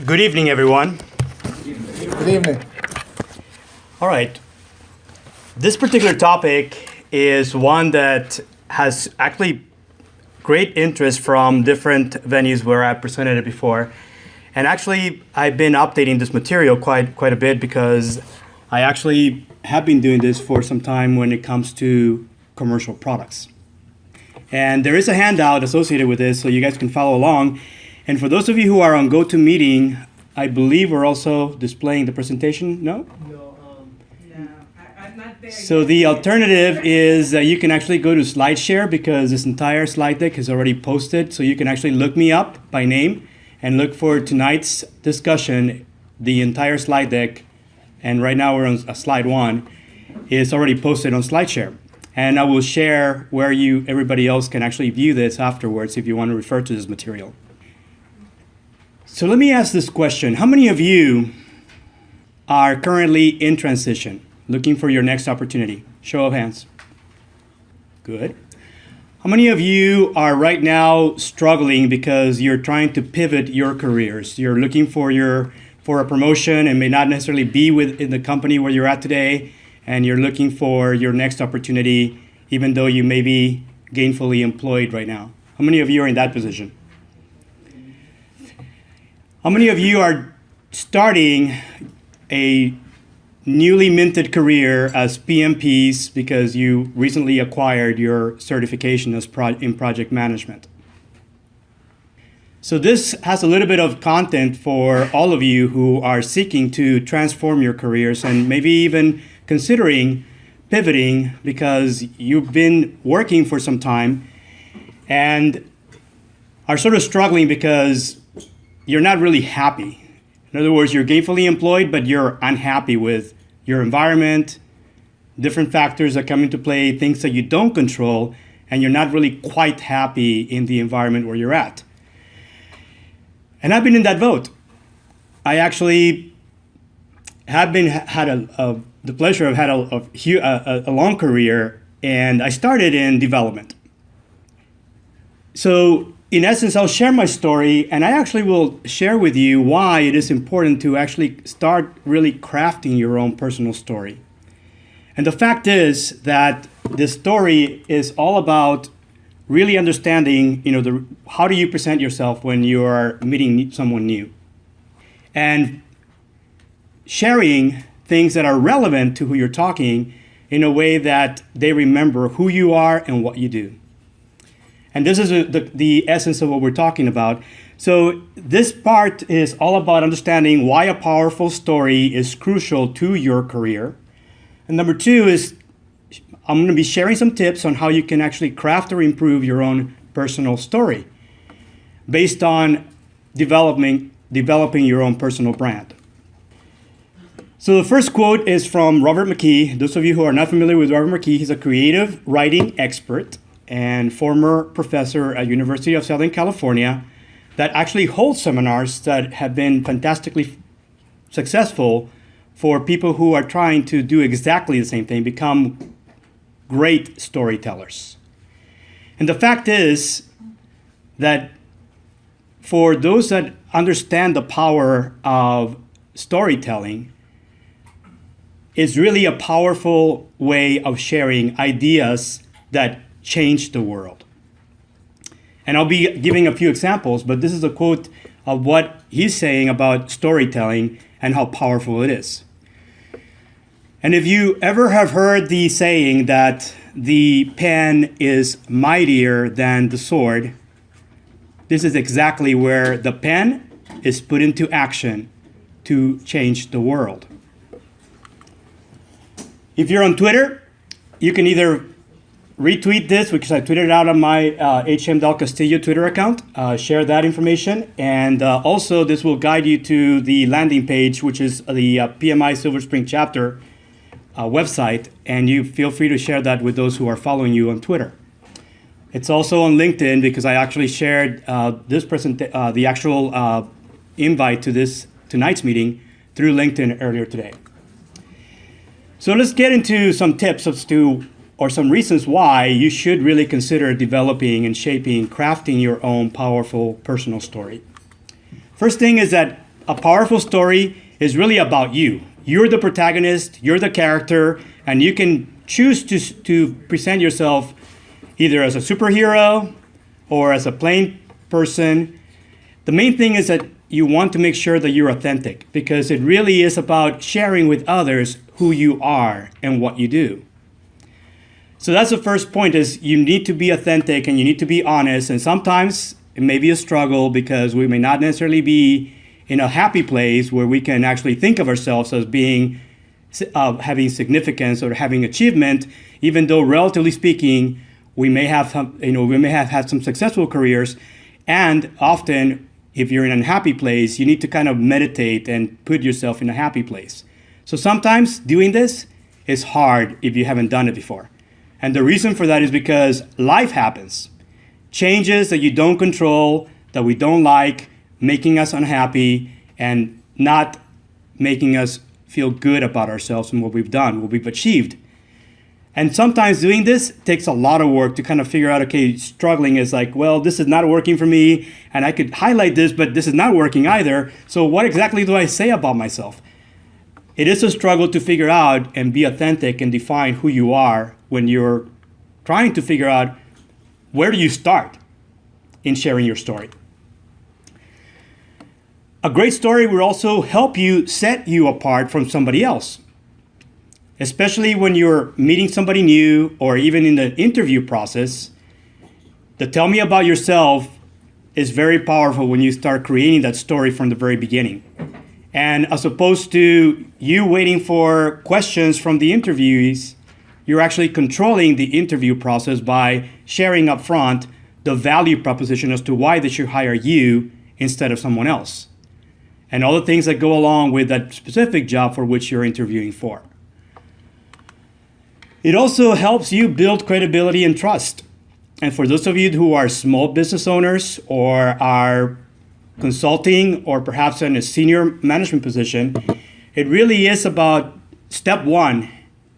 Good evening, everyone. Good evening. All right. This particular topic is one that has actually great interest from different venues where I presented it before. And actually, I've been updating this material quite a bit because I actually have been doing this for some time when it comes to commercial products. And there is a handout associated with this, so you guys can follow along. And for those of you who are on GoToMeeting, I believe we're also displaying the presentation. No? No, I'm not there So yet. the alternative is that you can actually go to SlideShare because this entire slide deck is already posted. So you can actually look me up by name and look for tonight's discussion. The entire slide deck, and right now we're on slide 1, is already posted on SlideShare. And I will share where everybody else can actually view this afterwards if you want to refer to this material. So let me ask this question. How many of you are currently in transition, looking for your next opportunity? Show of hands. Good. How many of you are right now struggling because you're trying to pivot your careers? You're looking for a promotion and may not necessarily be in the company where you're at today, and you're looking for your next opportunity even though you may be gainfully employed right now. How many of you are in that position? How many of you are starting a newly minted career as PMPs because you recently acquired your certification in project management? So this has a little bit of content for all of you who are seeking to transform your careers and maybe even considering pivoting because you've been working for some time and are sort of struggling because you're not really happy. In other words, you're gainfully employed, but you're unhappy with your environment, different factors that come into play, things that you don't control, and you're not really quite happy in the environment where you're at. And I've been in that boat. I actually had the pleasure of having a long career, and I started in development. So in essence, I'll share my story, and I actually will share with you why it is important to actually start really crafting your own personal story. And the fact is that this story is all about really understanding, how do you present yourself when you are meeting someone new, and sharing things that are relevant to who you're talking in a way that they remember who you are and what you do. And this is the essence of what we're talking about. So this part is all about understanding why a powerful story is crucial to your career. And number 2 is I'm going to be sharing some tips on how you can actually craft or improve your own personal story based on developing your own personal brand. So the first quote is from Robert McKee. Those of you who are not familiar with Robert McKee, he's a creative writing expert and former professor at University of Southern California that actually holds seminars that have been fantastically successful for people who are trying to do exactly the same thing, become great storytellers. And the fact is that for those that understand the power of storytelling, it's really a powerful way of sharing ideas that change the world. And I'll be giving a few examples, but this is a quote of what he's saying about storytelling and how powerful it is. And if you ever have heard the saying that the pen is mightier than the sword, this is exactly where the pen is put into action to change the world. If you're on Twitter, you can either retweet this, because I tweeted it out on my HM Del Castillo Twitter account, share that information, and also this will guide you to the landing page, which is the PMI Silver Spring Chapter website, and you feel free to share that with those who are following you on Twitter. It's also on LinkedIn because I actually shared the actual invite to tonight's meeting through LinkedIn earlier today. So let's get into some tips or some reasons why you should really consider developing and shaping, crafting your own powerful personal story. First thing is that a powerful story is really about you. You're the protagonist, you're the character, and you can choose to present yourself either as a superhero or as a plain person. The main thing is that you want to make sure that you're authentic, because it really is about sharing with others who you are and what you do. So that's the first point, is you need to be authentic and you need to be honest. And sometimes it may be a struggle because we may not necessarily be in a happy place where we can actually think of ourselves as being having significance or having achievement, even though relatively speaking, we may have had some successful careers. And often, if you're in an unhappy place, you need to kind of meditate and put yourself in a happy place. So sometimes doing this is hard if you haven't done it before. And the reason for that is because life happens. Changes that you don't control, that we don't like, making us unhappy and not making us feel good about ourselves and what we've done, what we've achieved. And sometimes doing this takes a lot of work to kind of figure out, okay, struggling is like, well, this is not working for me, and I could highlight this, but this is not working either. So what exactly do I say about myself? It is a struggle to figure out and be authentic and define who you are when you're trying to figure out where do you start in sharing your story. A great story will also help you set you apart from somebody else, especially when you're meeting somebody new or even in the interview process. The tell me about yourself is very powerful when you start creating that story from the very beginning. And as opposed to you waiting for questions from the interviewees, you're actually controlling the interview process by sharing up front the value proposition as to why they should hire you instead of someone else, and all the things that go along with that specific job for which you're interviewing for. It also helps you build credibility and trust. And for those of you who are small business owners or are consulting or perhaps in a senior management position, it really is about step one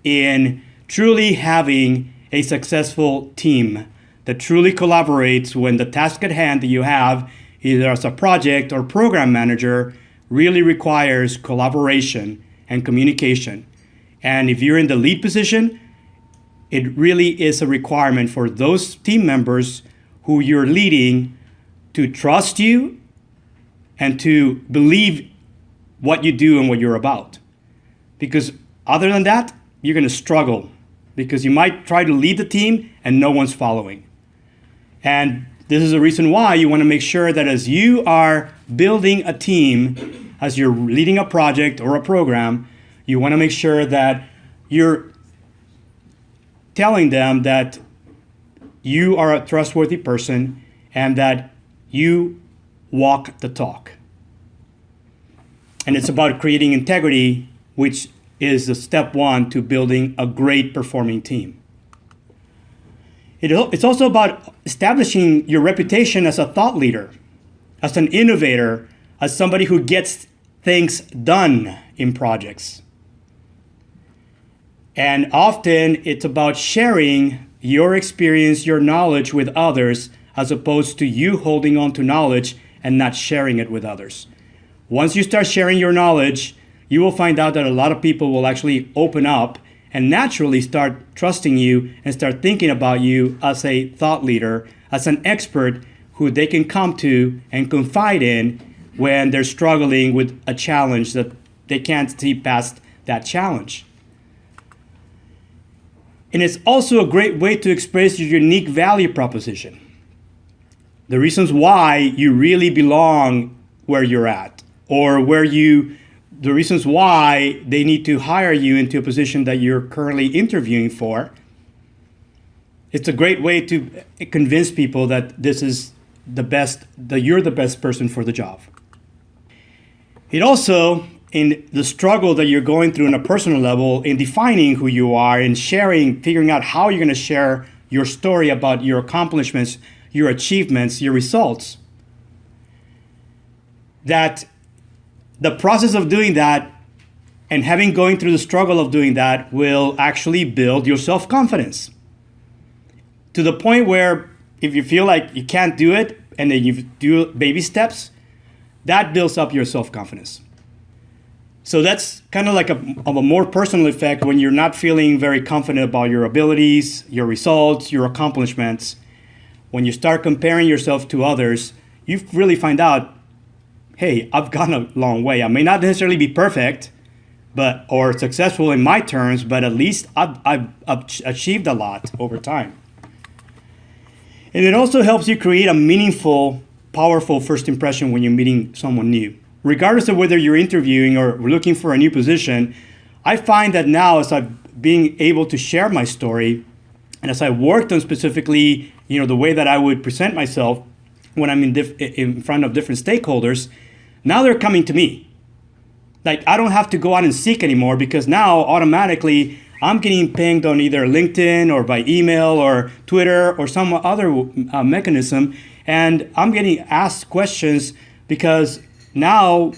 in truly having a successful team that truly collaborates when the task at hand that you have, either as a project or program manager, really requires collaboration and communication. And if you're in the lead position, it really is a requirement for those team members who you're leading to trust you and to believe what you do and what you're about. Because other than that, you're going to struggle, because you might try to lead the team and no one's following. And this is the reason why you want to make sure that as you are building a team, as you're leading a project or a program, you want to make sure that you're telling them that you are a trustworthy person and that you walk the talk. And it's about creating integrity, which is the step one to building a great performing team. It's also about establishing your reputation as a thought leader, as an innovator, as somebody who gets things done in projects. And often it's about sharing your experience, your knowledge with others, as opposed to you holding on to knowledge and not sharing it with others. Once you start sharing your knowledge, you will find out that a lot of people will actually open up and naturally start trusting you and start thinking about you as a thought leader, as an expert who they can come to and confide in when they're struggling with a challenge that they can't see past that challenge. And it's also a great way to express your unique value proposition. The reasons why you really belong where you're at, or the reasons why they need to hire you into a position that you're currently interviewing for. It's a great way to convince people that this is the best, that you're the best person for the job. It also, in the struggle that you're going through on a personal level, in defining who you are and sharing, figuring out how you're going to share your story about your accomplishments, your achievements, your results, that the process of doing that and going through the struggle of doing that will actually build your self-confidence to the point where if you feel like you can't do it and then you do baby steps, that builds up your self-confidence. So that's kind of like of a more personal effect when you're not feeling very confident about your abilities, your results, your accomplishments. When you start comparing yourself to others, you really find out, hey, I've gone a long way. I may not necessarily be perfect, or successful in my terms, but at least I've achieved a lot over time. And it also helps you create a meaningful, powerful first impression when you're meeting someone new. Regardless of whether you're interviewing or looking for a new position, I find that now as I've been able to share my story, and as I worked on specifically, the way that I would present myself when I'm in front of different stakeholders, now they're coming to me. Like, I don't have to go out and seek anymore, because now automatically I'm getting pinged on either LinkedIn or by email or Twitter or some other mechanism, and I'm getting asked questions because now,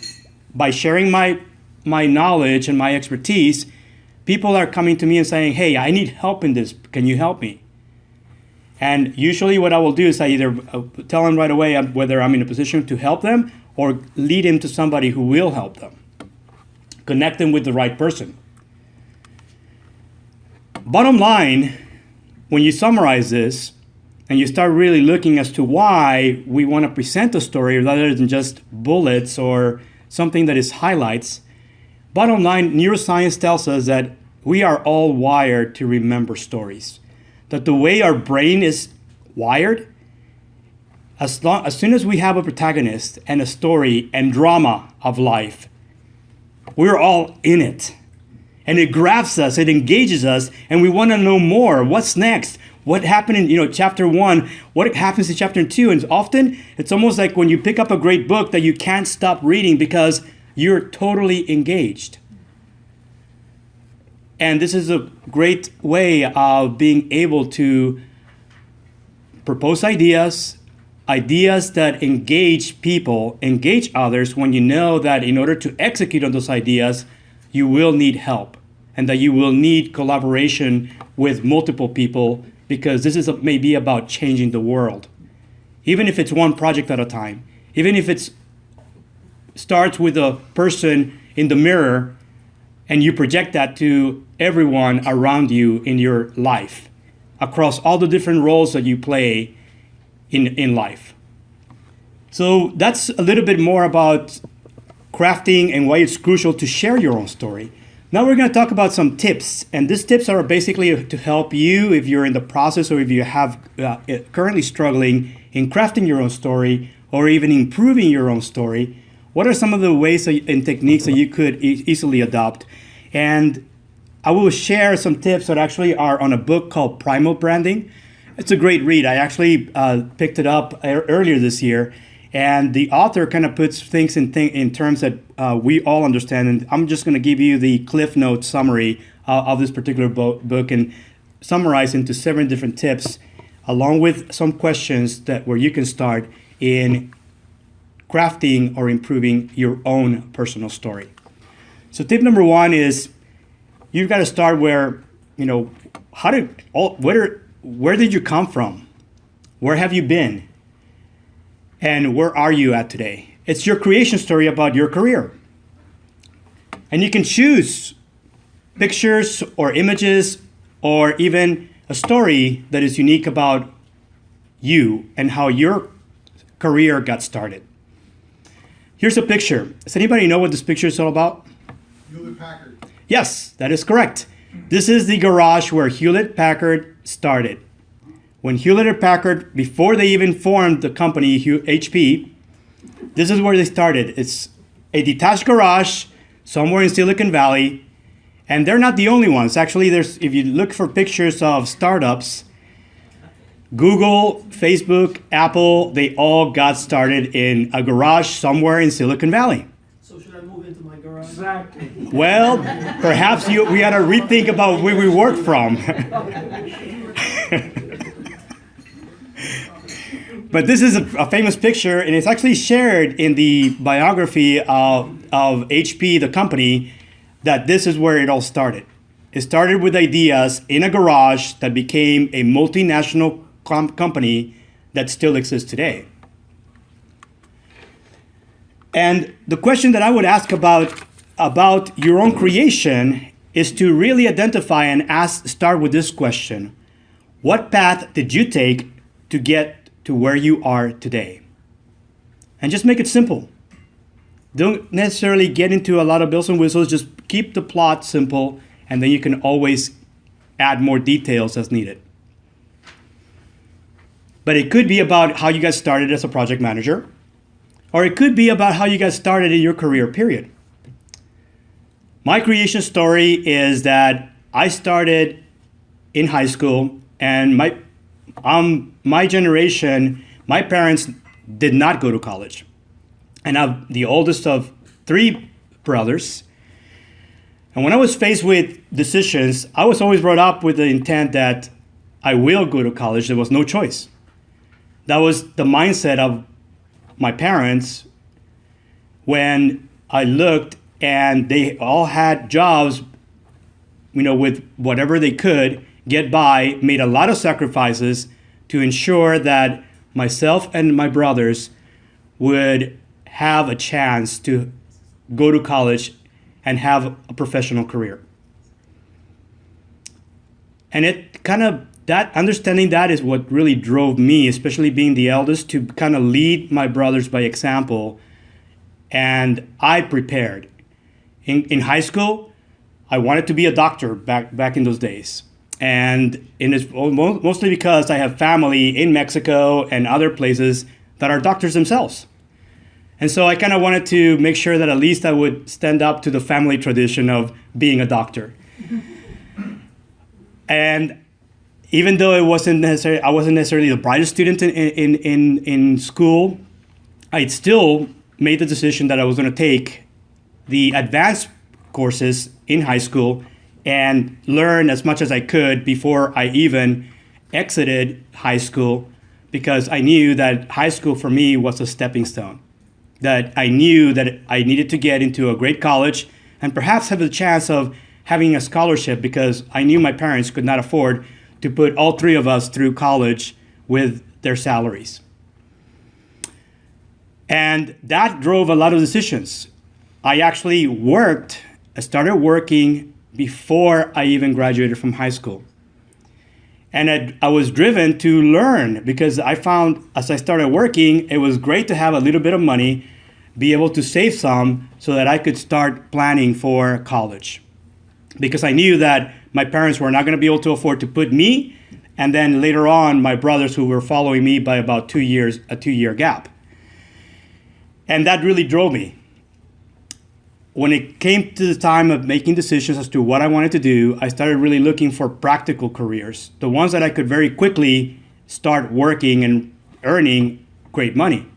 by sharing my knowledge and my expertise, people are coming to me and saying, hey, I need help in this. Can you help me? And usually what I will do is I either tell them right away whether I'm in a position to help them or lead them to somebody who will help them. Connect them with the right person. Bottom line, when you summarize this, and you start really looking as to why we want to present a story rather than just bullets or something that is highlights. Bottom line, neuroscience tells us that we are all wired to remember stories. That the way our brain is wired, as soon as we have a protagonist and a story and drama of life, we're all in it. And it grabs us, it engages us, and we want to know more. What's next? What happened in chapter 1? What happens in chapter 2? And often it's almost like when you pick up a great book that you can't stop reading because you're totally engaged. And this is a great way of being able to propose ideas that engage people, engage others, when you know that in order to execute on those ideas, you will need help and that you will need collaboration with multiple people, because this is maybe about changing the world. Even if it's one project at a time, even if it starts with a person in the mirror and you project that to everyone around you in your life, across all the different roles that you play in life. So that's a little bit more about crafting and why it's crucial to share your own story. Now we're going to talk about some tips, and these tips are basically to help you if you're in the process or if you have currently struggling in crafting your own story or even improving your own story. What are some of the ways and techniques that you could easily adopt? And I will share some tips that actually are on a book called Primal Branding. It's a great read. I actually picked it up earlier this year. And the author kind of puts things in terms that we all understand. And I'm just going to give you the Cliff Notes summary of this particular book and summarize into 7 different tips, along with some questions where you can start in crafting or improving your own personal story. So tip number 1 is you've got to start where did you come from? Where have you been? And where are you at today? It's your creation story about your career. And you can choose pictures or images or even a story that is unique about you and how your career got started. Here's a picture. Does anybody know what this picture is all about? Hewlett-Packard. Yes, that is correct. This is the garage where Hewlett-Packard started. When Hewlett-Packard, before they even formed the company HP, this is where they started. It's a detached garage somewhere in Silicon Valley, and they're not the only ones. Actually, if you look for pictures of startups, Google, Facebook, Apple, they all got started in a garage somewhere in Silicon Valley. So should I move into my garage? Exactly. Well, perhaps we ought to rethink about where we work from. But this is a famous picture, and it's actually shared in the biography of HP, the company, that this is where it all started. It started with ideas in a garage that became a multinational company that still exists today. And the question that I would ask about your own creation is to really identify and start with this question. What path did you take to get to where you are today? And just make it simple. Don't necessarily get into a lot of bells and whistles. Just keep the plot simple, and then you can always add more details as needed. But it could be about how you guys started as a project manager, or it could be about how you guys started in your career, period. My creation story is that I started in high school, and my generation, my parents did not go to college. And I'm the oldest of 3 brothers. And when I was faced with decisions, I was always brought up with the intent that I will go to college. There was no choice. That was the mindset of my parents when I looked, and they all had jobs, with whatever they could get by, made a lot of sacrifices to ensure that myself and my brothers would have a chance to go to college and have a professional career. And that understanding that is what really drove me, especially being the eldest, to kind of lead my brothers by example. And I prepared. In high school, I wanted to be a doctor back in those days. And it's mostly because I have family in Mexico and other places that are doctors themselves. And so I kind of wanted to make sure that at least I would stand up to the family tradition of being a doctor. And even though I wasn't necessarily the brightest student in school, I still made the decision that I was going to take the advanced courses in high school and learn as much as I could before I even exited high school, because I knew that high school for me was a stepping stone. That I knew that I needed to get into a great college and perhaps have the chance of having a scholarship, because I knew my parents could not afford to put all 3 of us through college with their salaries. And that drove a lot of decisions. I actually started working before I even graduated from high school. And I was driven to learn, because I found as I started working, it was great to have a little bit of money, be able to save some so that I could start planning for college. Because I knew that my parents were not going to be able to afford to put me, and then later on, my brothers who were following me by about 2 years, a 2-year gap. And that really drove me. When it came to the time of making decisions as to what I wanted to do, I started really looking for practical careers, the ones that I could very quickly start working and earning great money.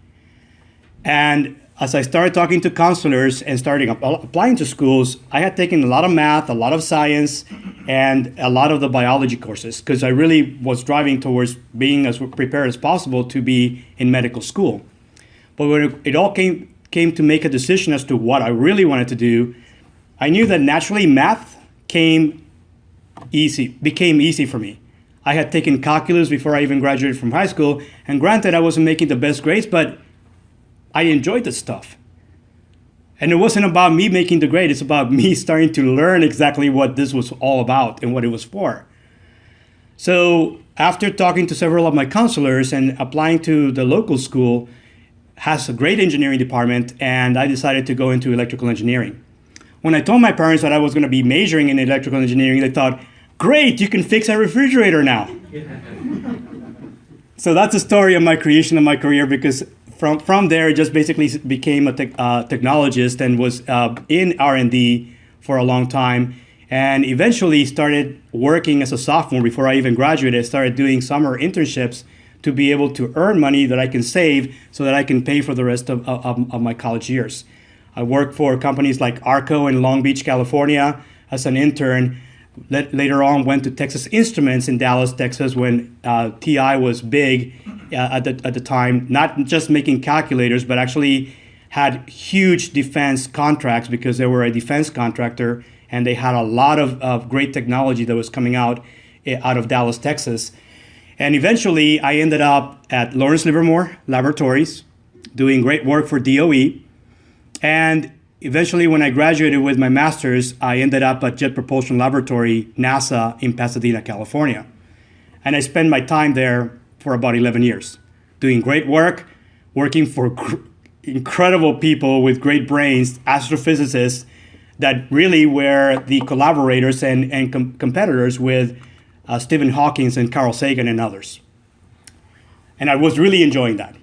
And as I started talking to counselors and starting applying to schools, I had taken a lot of math, a lot of science, and a lot of the biology courses, because I really was driving towards being as prepared as possible to be in medical school. But when it all came to make a decision as to what I really wanted to do, I knew that naturally math became easy for me. I had taken calculus before I even graduated from high school, and granted, I wasn't making the best grades, but I enjoyed the stuff. And it wasn't about me making the grade, it's about me starting to learn exactly what this was all about and what it was for. So after talking to several of my counselors and applying to the local school, has a great engineering department, and I decided to go into electrical engineering. When I told my parents that I was going to be majoring in electrical engineering, they thought, great, you can fix a refrigerator now. So that's the story of my creation of my career, because from there, it just basically became a technologist and was in R&D for a long time, and eventually started working as a sophomore before I even graduated. I started doing summer internships to be able to earn money that I can save so that I can pay for the rest of my college years. I worked for companies like Arco in Long Beach, California as an intern. Later on, went to Texas Instruments in Dallas, Texas, when TI was big at the time, not just making calculators, but actually had huge defense contracts, because they were a defense contractor, and they had a lot of great technology that was coming out of Dallas, Texas. And eventually, I ended up at Lawrence Livermore Laboratories, doing great work for DOE. And eventually, when I graduated with my master's, I ended up at Jet Propulsion Laboratory, NASA, in Pasadena, California. And I spent my time there for about 11 years, doing great work, working for incredible people with great brains, astrophysicists, that really were the collaborators and competitors with Stephen Hawking and Carl Sagan and others. And I was really enjoying that.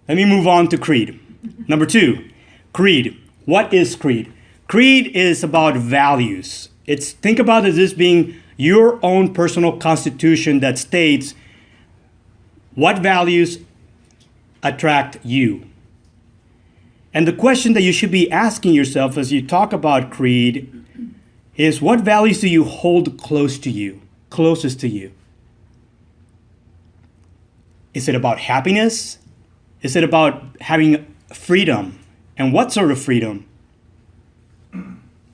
Let me move on to creed. Number 2, creed. What is creed? Creed is about values. Think about it as being your own personal constitution that states what values attract you. And the question that you should be asking yourself as you talk about creed is, what values do you hold closest to you? Is it about happiness? Is it about having freedom? And what sort of freedom?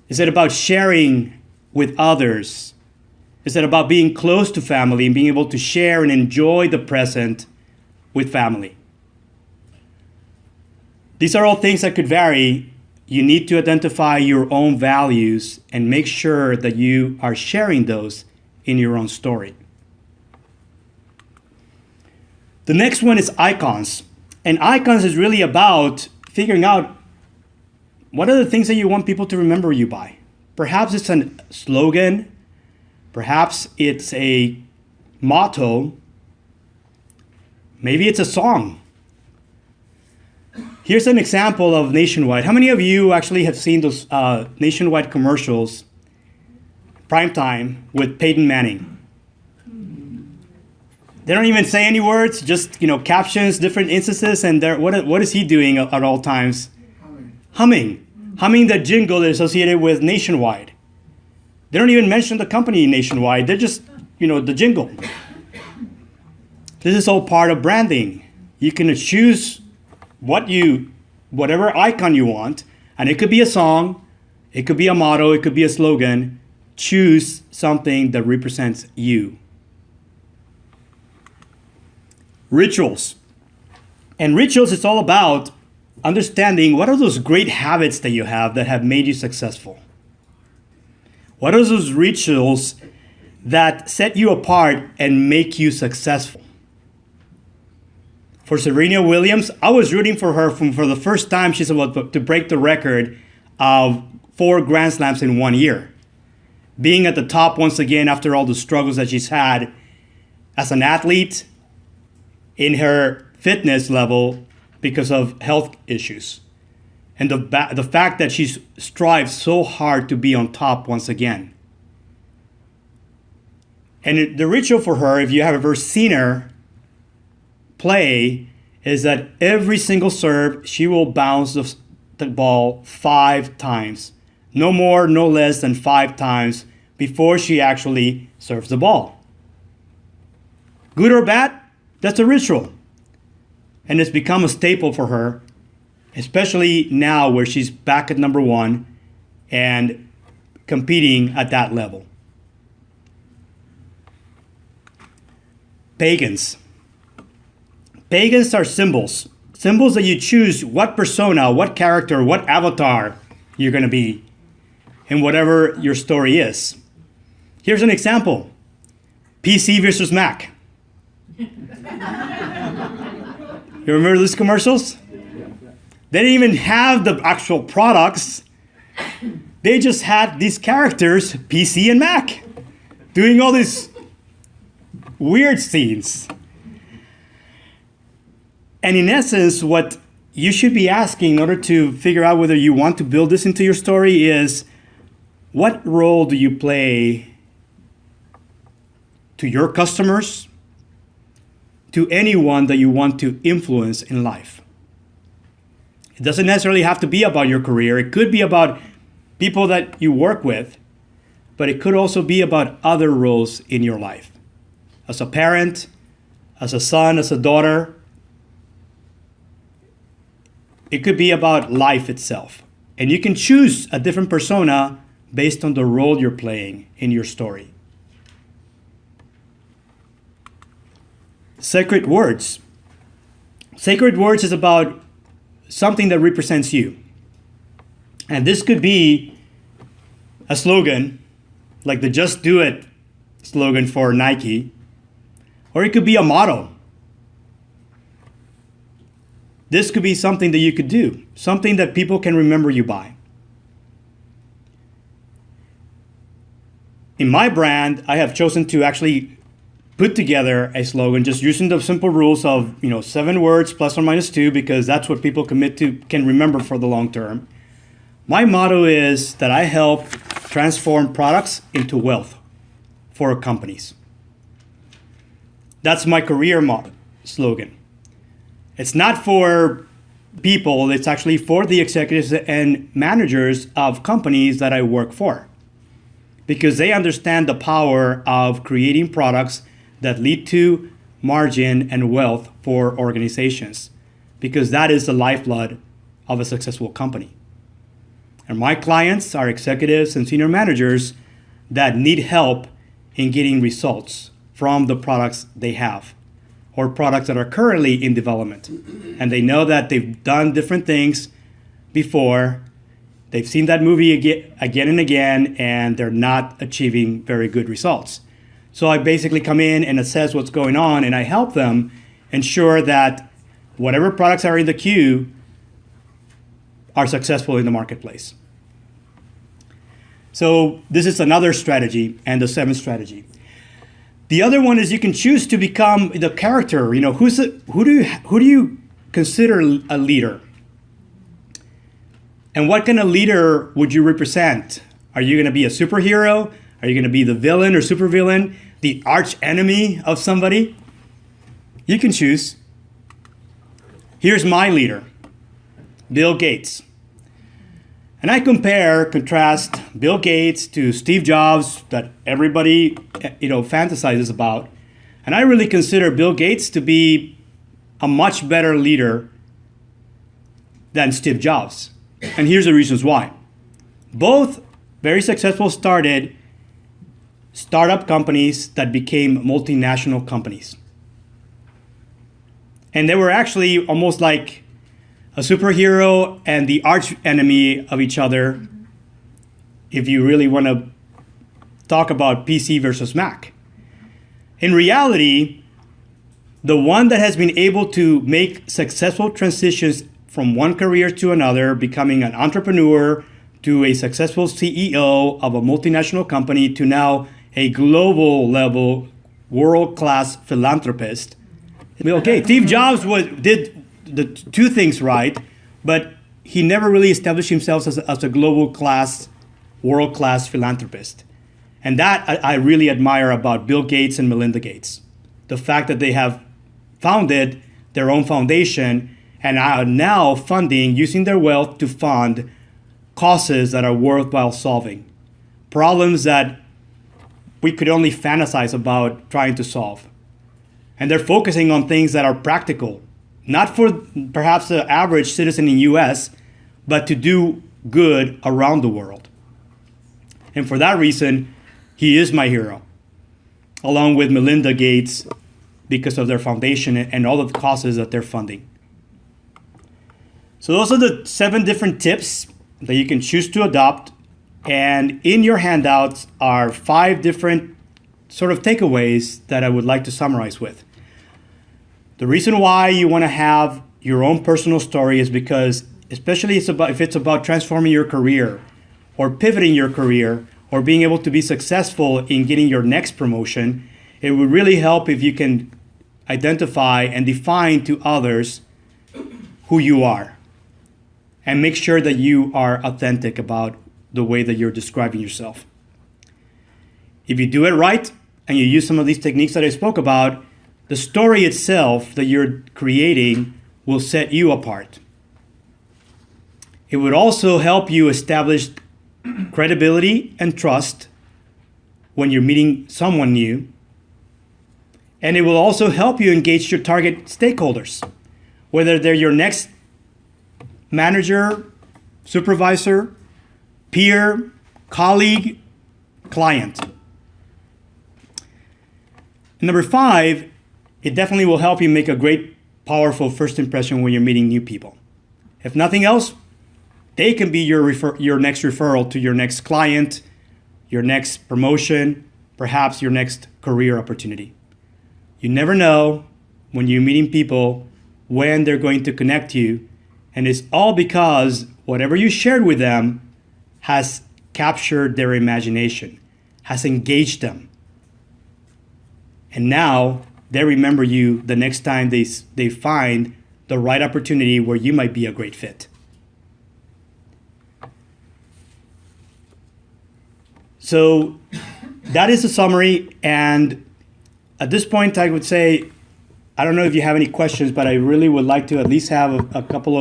Is it about sharing with others? Is it about being close to family and being able to share and enjoy the present with family? These are all things that could vary. You need to identify your own values and make sure that you are sharing those in your own story. The next one is icons. And icons is really about figuring out what are the things that you want people to remember you by. Perhaps it's a slogan. Perhaps it's a motto. Maybe it's a song. Here's an example of Nationwide. How many of you actually have seen those Nationwide commercials, primetime, with Peyton Manning? They don't even say any words, just captions, different instances, and what is he doing at all times? Humming the jingle associated with Nationwide. They don't even mention the company Nationwide. They're just, the jingle. This is all part of branding. You can choose whatever icon you want, and it could be a song, it could be a motto, it could be a slogan. Choose something that represents you. Rituals. And rituals is all about understanding what are those great habits that you have that have made you successful. What are those rituals that set you apart and make you successful? For Serena Williams, I was rooting for her for the first time she's about to break the record of 4 Grand Slams in 1 year. Being at the top once again after all the struggles that she's had as an athlete, in her fitness level because of health issues. And the fact that she strives so hard to be on top once again. And the ritual for her, if you have ever seen her play, is that every single serve, she will bounce the ball 5 times. No more, no less than 5 times before she actually serves the ball. Good or bad, that's a ritual. And it's become a staple for her, especially now where she's back at number 1 and competing at that level. Pagans. Pagans are symbols. Symbols that you choose what persona, what character, what avatar you're going to be in whatever your story is. Here's an example. PC versus Mac. You remember those commercials? They didn't even have the actual products. They just had these characters, PC and Mac, doing all these weird scenes. And in essence, what you should be asking in order to figure out whether you want to build this into your story is, what role do you play to your customers, to anyone that you want to influence in life? It doesn't necessarily have to be about your career. It could be about people that you work with, but it could also be about other roles in your life. As a parent, as a son, as a daughter. It could be about life itself. And you can choose a different persona based on the role you're playing in your story. Sacred words. Sacred words is about something that represents you. And this could be a slogan, like the Just Do It slogan for Nike, or it could be a motto. This could be something that you could do, something that people can remember you by. In my brand, I have chosen to actually put together a slogan just using the simple rules of 7 words plus or minus 2, because that's what people can remember for the long term. My motto is that I help transform products into wealth for companies. That's my career slogan. It's not for people, it's actually for the executives and managers of companies that I work for, because they understand the power of creating products that lead to margin and wealth for organizations, because that is the lifeblood of a successful company. And my clients are executives and senior managers that need help in getting results from the products they have, or products that are currently in development. And they know that they've done different things before, they've seen that movie again and again, and they're not achieving very good results. So I basically come in and assess what's going on, and I help them ensure that whatever products are in the queue are successful in the marketplace. So this is another strategy, and the 7th strategy. The other one is you can choose to become the character. Who do you consider a leader? And what kind of leader would you represent? Are you going to be a superhero? Are you going to be the villain or supervillain, the arch enemy of somebody? You can choose. Here's my leader, Bill Gates. And I contrast Bill Gates to Steve Jobs, that everybody fantasizes about. And I really consider Bill Gates to be a much better leader than Steve Jobs. And here's the reasons why. Both very successful startup companies that became multinational companies. And they were actually almost like a superhero and the arch enemy of each other, if you really want to talk about PC versus Mac. In reality, the one that has been able to make successful transitions from one career to another, becoming an entrepreneur to a successful CEO of a multinational company to now a global level world-class philanthropist. Okay, Steve Jobs did the 2 things right, but he never really established himself as a global class, world-class philanthropist. And that I really admire about Bill Gates and Melinda Gates. The fact that they have founded their own foundation and are now using their wealth to fund causes that are worthwhile solving. Problems that we could only fantasize about trying to solve. And they're focusing on things that are practical, not for perhaps the average citizen in US, but to do good around the world. And for that reason, he is my hero, along with Melinda Gates, because of their foundation and all of the causes that they're funding. So those are the 7 different tips that you can choose to adopt. And in your handouts are 5 different sort of takeaways that I would like to summarize with. The reason why you want to have your own personal story is because, especially if it's about transforming your career or pivoting your career or being able to be successful in getting your next promotion, it would really help if you can identify and define to others who you are and make sure that you are authentic about the way that you're describing yourself. If you do it right and you use some of these techniques that I spoke about, the story itself that you're creating will set you apart. It would also help you establish credibility and trust when you're meeting someone new. And it will also help you engage your target stakeholders, whether they're your next manager, supervisor, peer, colleague, client. Number 5, it definitely will help you make a great, powerful first impression when you're meeting new people. If nothing else, they can be your next referral to your next client, your next promotion, perhaps your next career opportunity. You never know when you're meeting people when they're going to connect you, and it's all because whatever you shared with them has captured their imagination, has engaged them. And now they remember you the next time they find the right opportunity where you might be a great fit. So that is a summary, and at this point I would say, I don't know if you have any questions, but I really would like to at least have a couple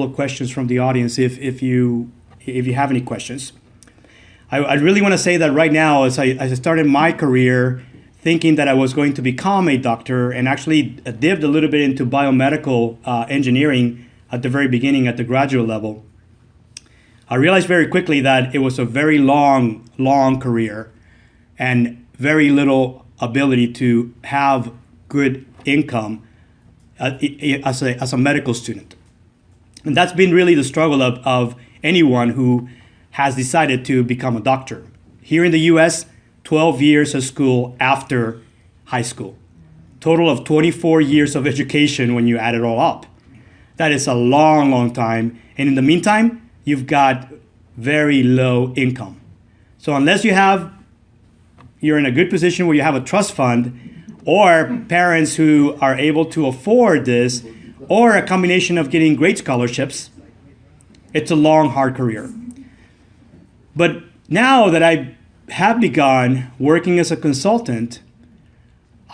of questions from the audience if you have any questions. I really want to say that right now, as I started my career thinking that I was going to become a doctor, and actually dipped a little bit into biomedical engineering at the very beginning at the graduate level, I realized very quickly that it was a very long career and very little ability to have good income as a medical student. And that's been really the struggle of anyone who has decided to become a doctor. Here in the US, 12 years of school after high school. Total of 24 years of education when you add it all up. That is a long time. And in the meantime, you've got very low income. So unless you're in a good position where you have a trust fund, or parents who are able to afford this, or a combination of getting great scholarships, it's a long, hard career. But now that I have begun working as a consultant,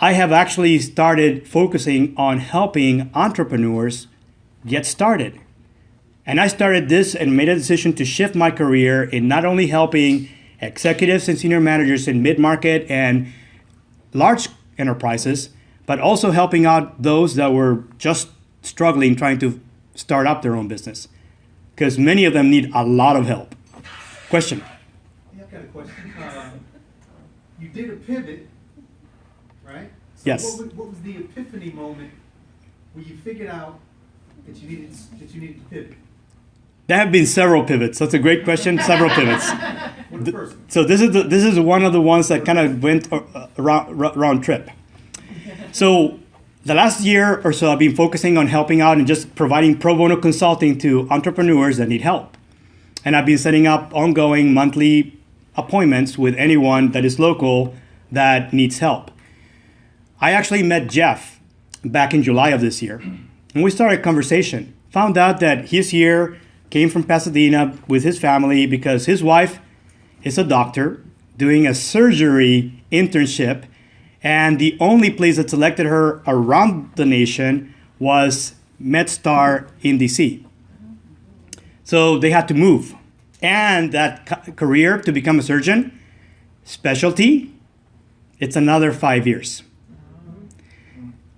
I have actually started focusing on helping entrepreneurs get started. And I started this and made a decision to shift my career in not only helping executives and senior managers in mid-market and large enterprises, but also helping out those that were just struggling trying to start up their own business. Because many of them need a lot of help. Question? Yeah, I've got a question. You did a pivot, right? So Yes. What was the epiphany moment where you figured out that you needed to pivot? There have been several pivots. That's a great question. Several pivots. What the first one? So this is one of the ones that kind of went round trip. So the last year or so, I've been focusing on helping out and just providing pro bono consulting to entrepreneurs that need help. And I've been setting up ongoing monthly appointments with anyone that is local that needs help. I actually met Jeff back in July of this year, and we started a conversation. Found out that he's here, came from Pasadena with his family because his wife is a doctor doing a surgery internship, and the only place that selected her around the nation was MedStar in DC. So they had to move. And that career to become a surgeon, specialty, it's another 5 years.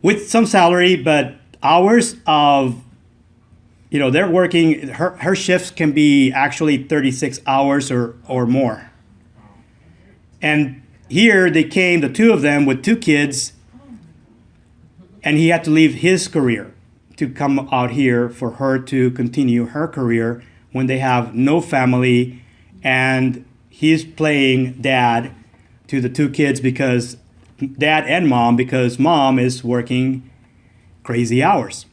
With some salary, but hours of, they're working, her shifts can be actually 36 hours or more. And here they came, the two of them with 2 kids, and he had to leave his career to come out here for her to continue her career when they have no family, and he's playing dad to the 2 kids because dad and mom, because mom is working crazy hours.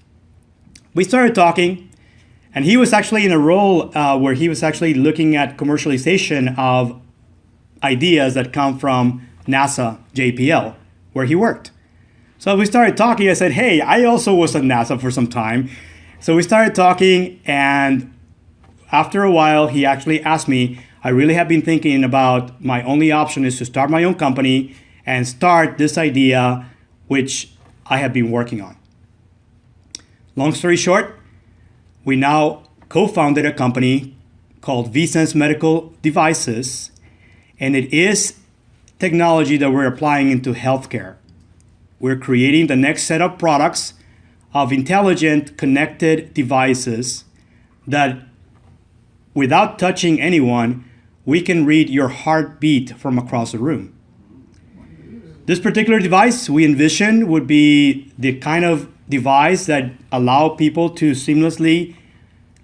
We started talking, and he was actually in a role where he was actually looking at commercialization of ideas that come from NASA JPL, where he worked. So we started talking. I said, hey, I also was at NASA for some time. So we started talking, and after a while, he actually asked me, I really have been thinking about my only option is to start my own company and start this idea, which I have been working on. Long story short, we now co-founded a company called vSense Medical Devices, and it is technology that we're applying into healthcare. We're creating the next set of products of intelligent connected devices that without touching anyone, we can read your heartbeat from across the room. This particular device we envision would be the kind of device that allow people to seamlessly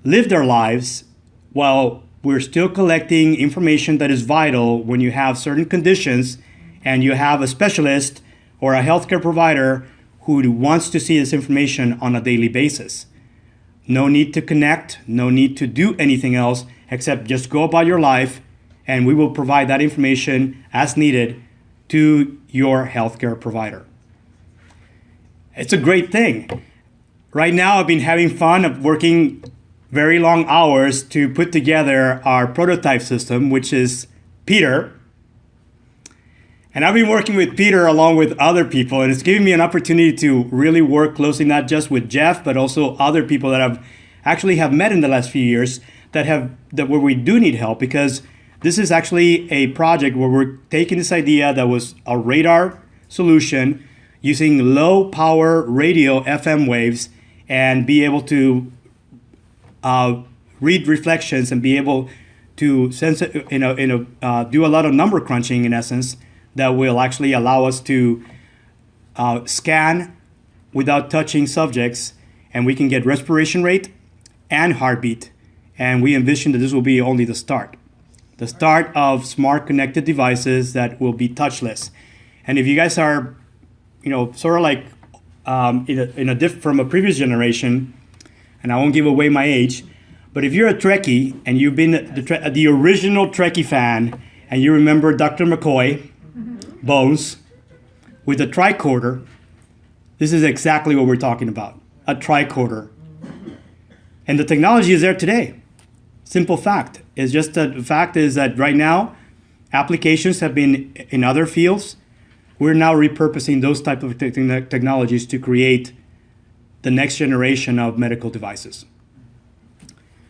live their lives while we're still collecting information that is vital when you have certain conditions and you have a specialist or a healthcare provider who wants to see this information on a daily basis. No need to connect, no need to do anything else except just go about your life, and we will provide that information as needed to your healthcare provider. It's a great thing. Right now, I've been having fun of working very long hours to put together our prototype system, which is Peter. And I've been working with Peter along with other people, and it's giving me an opportunity to really work closely, not just with Jeff, but also other people that I've actually have met in the last few years where we do need help, because this is actually a project where we're taking this idea that was a radar solution using low power radio FM waves and be able to read reflections and be able to sense it, do a lot of number crunching in essence that will actually allow us to scan without touching subjects, and we can get respiration rate and heartbeat. And we envision that this will be only the start of smart connected devices that will be touchless. And if you guys are, sort of like from a previous generation, and I won't give away my age, but if you're a Trekkie and you've been the original Trekkie fan, and you remember Dr. McCoy, Bones, with a tricorder, this is exactly what we're talking about, a tricorder. And the technology is there today. Simple fact. It's just that the fact is that right now, applications have been in other fields. We're now repurposing those type of technologies to create the next generation of medical devices.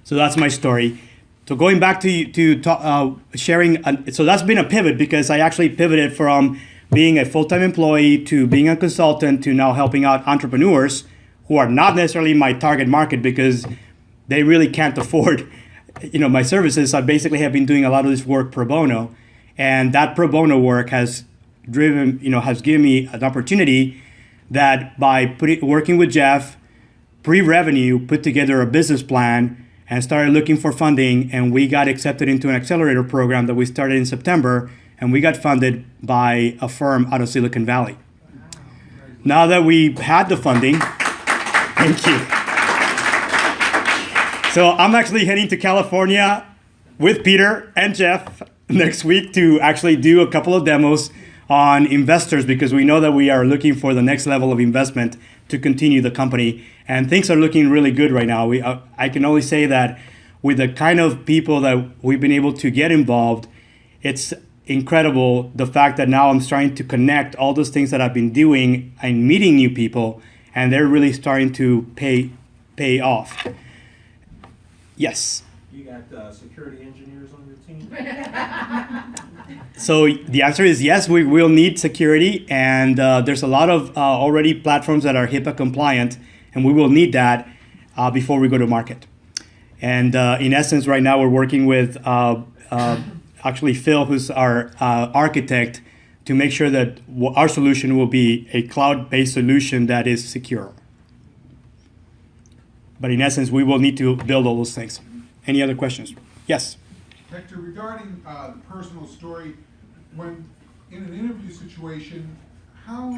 So that's my story. So going back to sharing, so that's been a pivot, because I actually pivoted from being a full-time employee to being a consultant to now helping out entrepreneurs who are not necessarily my target market because they really can't afford, my services. I basically have been doing a lot of this work pro bono, and that pro bono work has given me an opportunity that by working with Jeff, pre-revenue, put together a business plan and started looking for funding, and we got accepted into an accelerator program that we started in September, and we got funded by a firm out of Silicon Valley. Now that we've had the funding, thank you. So I'm actually heading to California with Peter and Jeff next week to actually do a couple of demos on investors, because we know that we are looking for the next level of investment to continue the company. And things are looking really good right now. I can only say that with the kind of people that we've been able to get involved, it's incredible the fact that now I'm starting to connect all those things that I've been doing and meeting new people, and they're really starting to pay off. Yes. You got security engineers on your team? So the answer is yes, we will need security, and there's a lot of already platforms that are HIPAA compliant, and we will need that before we go to market. And in essence, right now we're working with actually Phil, who's our architect, to make sure that our solution will be a cloud-based solution that is secure. But in essence, we will need to build all those things. Any other questions? Yes. Hector, regarding the personal story, when in an interview situation, how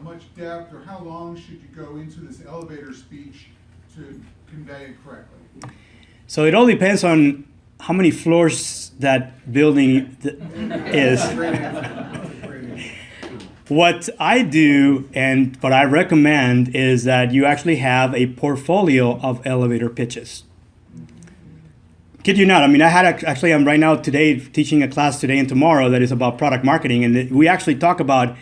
much depth or how long should you go into this elevator speech to convey it correctly? So it all depends on how many floors that building is. What I do and what I recommend is that you actually have a portfolio of elevator pitches. Kid you not, I'm right now today teaching a class today and tomorrow that is about product marketing, and we actually talk about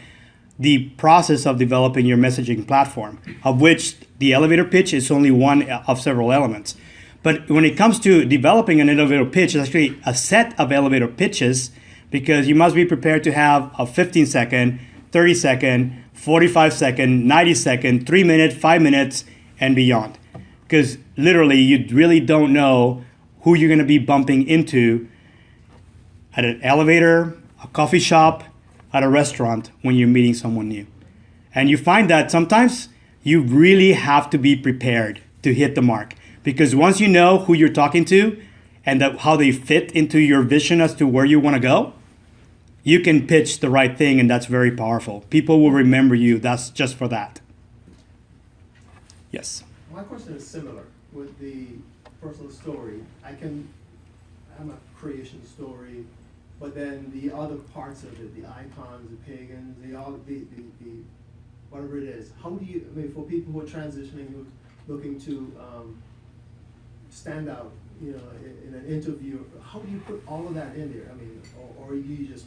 the process of developing your messaging platform, of which the elevator pitch is only one of several elements. But when it comes to developing an elevator pitch, it's actually a set of elevator pitches, because you must be prepared to have a 15-second, 30-second, 45-second, 90-second, 3-minute, 5 minutes, and beyond. Because literally, you really don't know who you're going to be bumping into at an elevator, a coffee shop, at a restaurant when you're meeting someone new. And you find that sometimes you really have to be prepared to hit the mark. Because once you know who you're talking to, and how they fit into your vision as to where you want to go, you can pitch the right thing, and that's very powerful. People will remember you. That's just for that. Yes. My question is similar with the personal story. I'm a creation story, but then the other parts of it, the icons, the pagans, the whatever it is. How do you, for people who are transitioning, looking to stand out, in an interview, how do you put all of that in there? Or you just,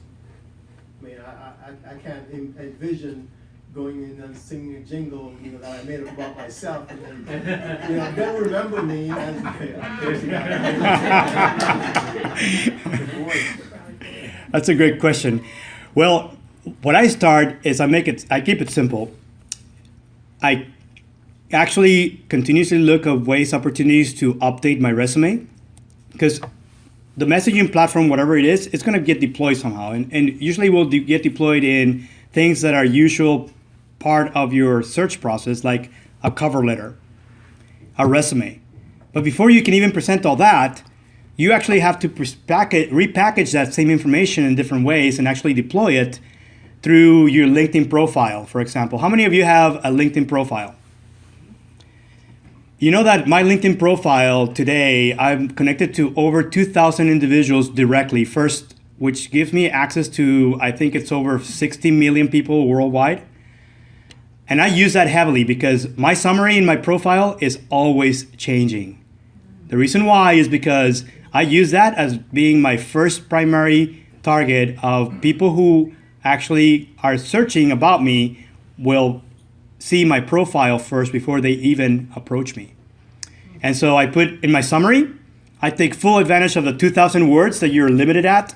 I can't envision going in and singing a jingle, that I made up about myself, and then, don't remember me as there's the guy. That's a great question. Well, what I start is I keep it simple. I actually continuously look at opportunities to update my resume, because the messaging platform, whatever it is, it's going to get deployed somehow. And usually will get deployed in things that are usual part of your search process, like a cover letter, a resume. But before you can even present all that, you actually have to repackage that same information in different ways and actually deploy it through your LinkedIn profile, for example. How many of you have a LinkedIn profile? You know that my LinkedIn profile today, I'm connected to over 2,000 individuals directly, first, which gives me access to, I think it's over 60 million people worldwide. And I use that heavily because my summary in my profile is always changing. The reason why is because I use that as being my first primary target of people who actually are searching about me will see my profile first before they even approach me. And so I put in my summary, I take full advantage of the 2,000 words that you're limited at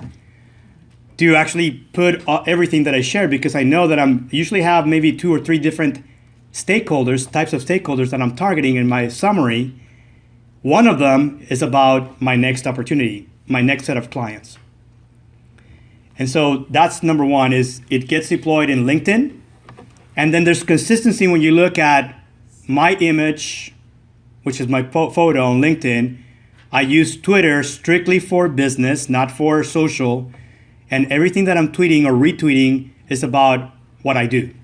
to actually put everything that I share, because I know that I'm usually have maybe 2 or 3 different types of stakeholders that I'm targeting in my summary. One of them is about my next opportunity, my next set of clients. And so that's number one, is it gets deployed in LinkedIn. And then there's consistency when you look at my image, which is my photo on LinkedIn. I use Twitter strictly for business, not for social. And everything that I'm tweeting or retweeting is about what I do.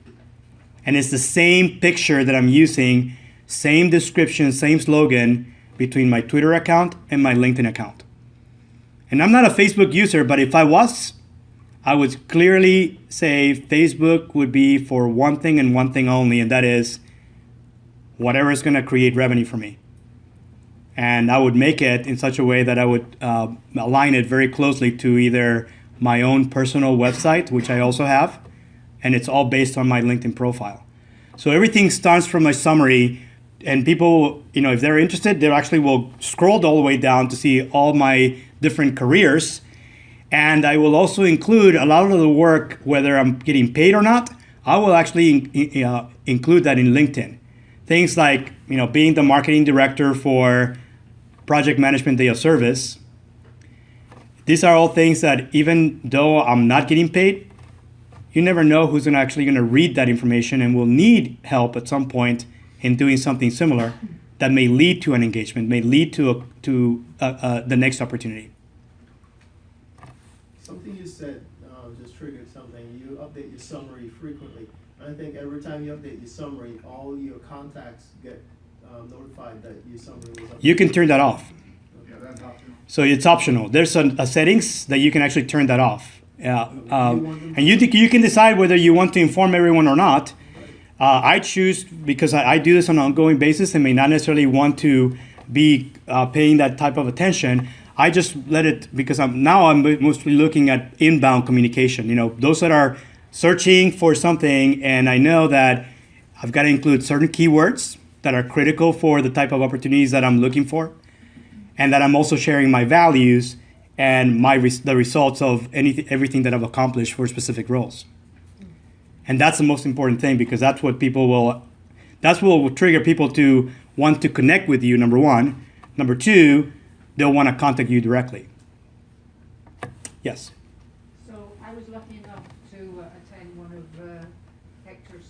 And it's the same picture that I'm using, same description, same slogan between my Twitter account and my LinkedIn account. And I'm not a Facebook user, but if I was, I would clearly say Facebook would be for one thing and one thing only, and that is whatever is going to create revenue for me. And I would make it in such a way that I would align it very closely to either my own personal website, which I also have, and it's all based on my LinkedIn profile. So everything starts from my summary, and people, if they're interested, they actually will scroll all the way down to see all my different careers. And I will also include a lot of the work, whether I'm getting paid or not. I will actually include that in LinkedIn. Things like, being the marketing director for Project Management Day of Service. These are all things that even though I'm not getting paid, you never know who's actually going to read that information and will need help at some point in doing something similar that may lead to an engagement, may lead to the next opportunity. Something you said just triggered something. You update your summary frequently. I think every time you update your summary, all your contacts get notified that your summary was updated. You can turn that off. Yeah, that's optional. So it's optional. There's a settings that you can actually turn that off. And you can decide whether you want to inform everyone or not. I choose, because I do this on an ongoing basis and may not necessarily want to be paying that type of attention. I just let it, because I'm mostly looking at inbound communication. Those that are searching for something, and I know that I've got to include certain keywords that are critical for the type of opportunities that I'm looking for, and that I'm also sharing my values and the results of everything that I've accomplished for specific roles. And that's the most important thing, because that's what will trigger people to want to connect with you, number one. Number two, they'll want to contact you directly. Yes. So I was lucky enough to attend one of Hector's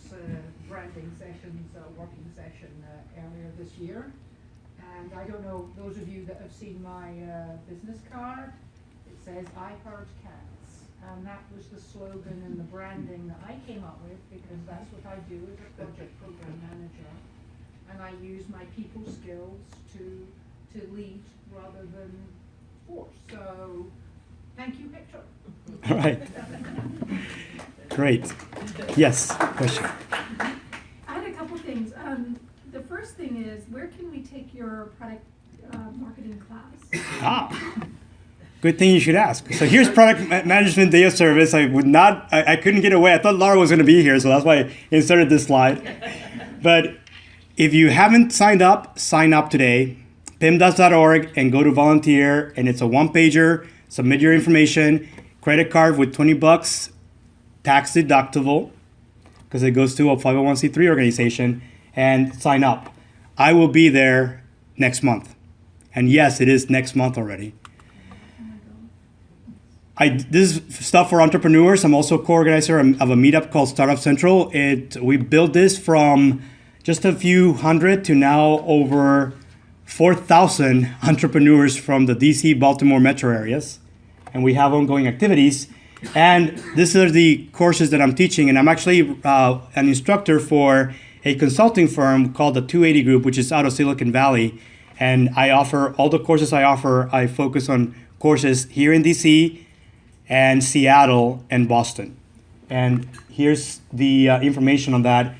branding sessions, working session earlier this year. And I don't know, those of you that have seen my business card, it says I heart cats. And that was the slogan and the branding that I came up with, because that's what I do as a project program manager. And I use my people skills to lead rather than force. So, thank you, Victor. All right. Great. Yes, question. I had a couple things. The first thing is, where can we take your product marketing class? Good thing you should ask. So here's product management day of service. I couldn't get away. I thought Laura was going to be here, so that's why I inserted this slide. But if you haven't signed up, sign up today. PMDAS.org and go to volunteer, and it's a one-pager. Submit your information, credit card with $20, tax deductible, because it goes to a 501c3 organization, and sign up. I will be there next month. And yes, it is next month already. This is stuff for entrepreneurs. I'm also co-organizer of a meetup called Startup Central. We built this from just a few hundred to now over 4,000 entrepreneurs from the DC, Baltimore metro areas. And we have ongoing activities. And these are the courses that I'm teaching. And I'm actually an instructor for a consulting firm called the 280 Group, which is out of Silicon Valley. And I offer all the courses I focus on courses here in DC and Seattle and Boston. And here's the information on that.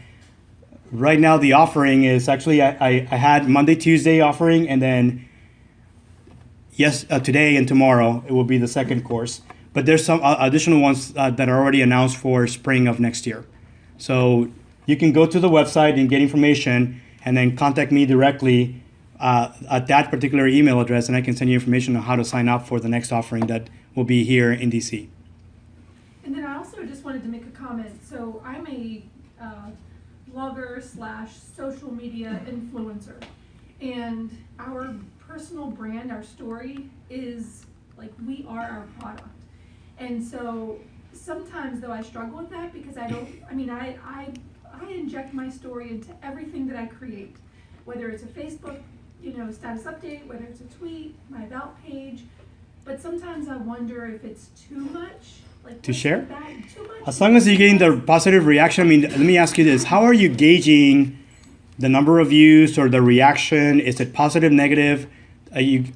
Right now, the offering is actually, I had Monday, Tuesday offering, and then today and tomorrow, it will be the second course. But there's some additional ones that are already announced for spring of next year. So you can go to the website and get information, and then contact me directly at that particular email address, and I can send you information on how to sign up for the next offering that will be here in DC. And then I also just wanted to make a comment. So I'm a blogger / social media influencer. And our personal brand, our story is like, we are our product. And so sometimes though I struggle with that, because I inject my story into everything that I create, whether it's a Facebook, status update, whether it's a tweet, my about page. But sometimes I wonder if it's too much. To share? Too much? As long as you're getting the positive reaction, let me ask you this. How are you gauging the number of views or the reaction? Is it positive, negative?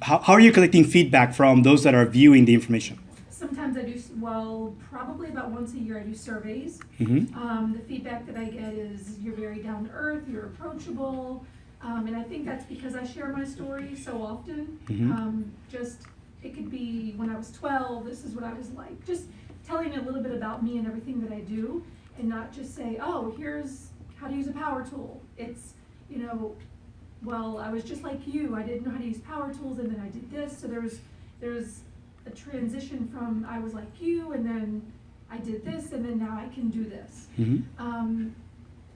How are you collecting feedback from those that are viewing the information? Sometimes I do, probably about once a year I do surveys. Mm-hmm. The feedback that I get is, you're very down to earth, you're approachable. And I think that's because I share my story so often. Mm-hmm. It could be when I was 12, this is what I was like. Just telling a little bit about me and everything that I do, and not just say, oh, here's how to use a power tool. It's, well, I was just like you. I didn't know how to use power tools, and then I did this. So there's a transition from I was like you, and then I did this, and then now I can do this. Mm-hmm.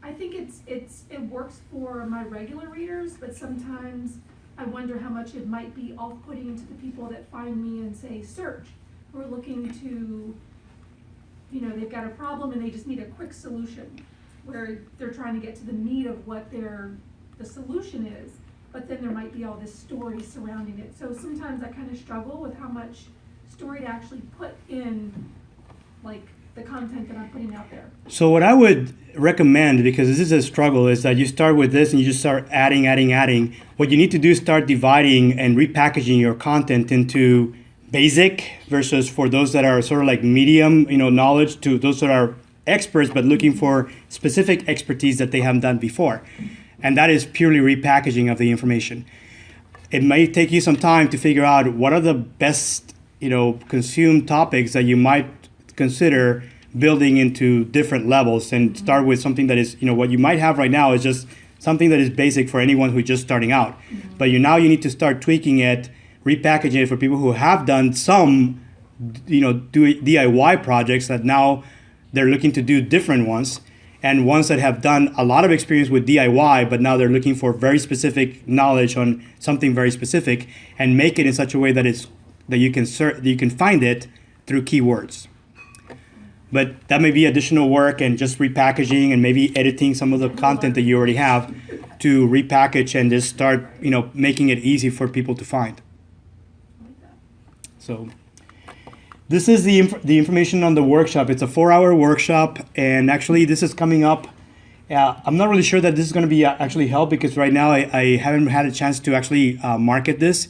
I think it works for my regular readers, but sometimes I wonder how much it might be off-putting to the people that find me and say search, who are looking to, they've got a problem and they just need a quick solution, where they're trying to get to the meat of what the solution is, but then there might be all this story surrounding it. So sometimes I kind of struggle with how much story to actually put in, like, the content that I'm putting out there. So what I would recommend, because this is a struggle, is that you start with this and you just start adding. What you need to do is start dividing and repackaging your content into basic versus for those that are sort of like medium, knowledge, to those that are experts but looking for specific expertise that they haven't done before. And that is purely repackaging of the information. It may take you some time to figure out what are the best, consumed topics that you might consider building into different levels, and start with something that is, what you might have right now is just something that is basic for anyone who's just starting out. Mm-hmm. But now you need to start tweaking it, repackaging it for people who have done some, DIY projects that now they're looking to do different ones, and ones that have done a lot of experience with DIY, but now they're looking for very specific knowledge on something very specific, and make it in such a way that you can find it through keywords. But that may be additional work and just repackaging and maybe editing some of the content that you already have to repackage and just start, making it easy for people to find. So this is the information on the workshop. It's a 4-hour workshop, and actually this is coming up. I'm not really sure that this is going to be actually held because right now I haven't had a chance to actually market this.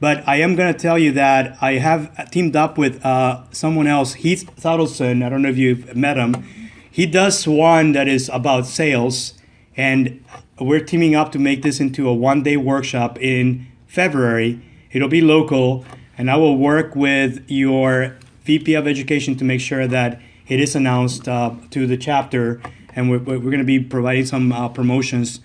But I am going to tell you that I have teamed up with someone else, Heath Thordelson. I don't know if you've met him. He does one that is about sales, and we're teaming up to make this into a one-day workshop in February. It'll be local, and I will work with your VP of Education to make sure that it is announced to the chapter, and we're going to be providing some promotions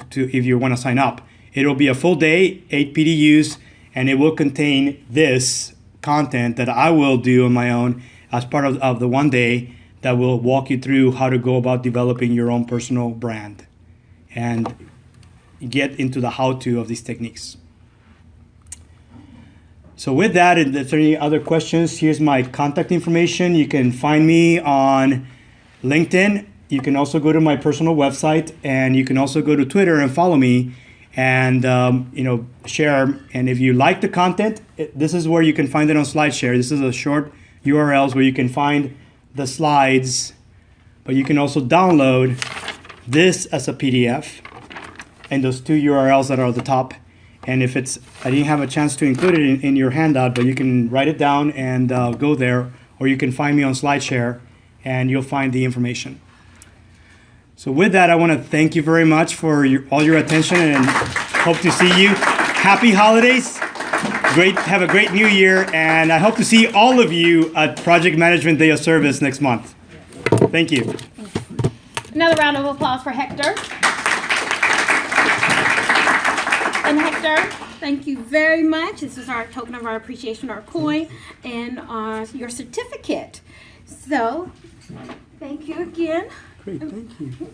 to if you want to sign up. It'll be a full day, 8 PDUs, and it will contain this content that I will do on my own as part of the one day that will walk you through how to go about developing your own personal brand and get into the how-to of these techniques. So with that, if there's any other questions, here's my contact information. You can find me on LinkedIn. You can also go to my personal website, and you can also go to Twitter and follow me and share. And if you like the content, this is where you can find it on SlideShare. This is a short URLs where you can find the slides, but you can also download this as a PDF and those 2 URLs that are at the top. And if I didn't have a chance to include it in your handout, but you can write it down and go there, or you can find me on SlideShare and you'll find the information. So with that, I want to thank you very much for all your attention and hope to see you. Happy holidays. Have a great new year. And I hope to see all of you at Project Management Day of Service next month. Thank you. Another round of applause for Hector. And Hector, thank you very much. This is our token of our appreciation, our coin, and your certificate. So, thank you again. Great, thank you.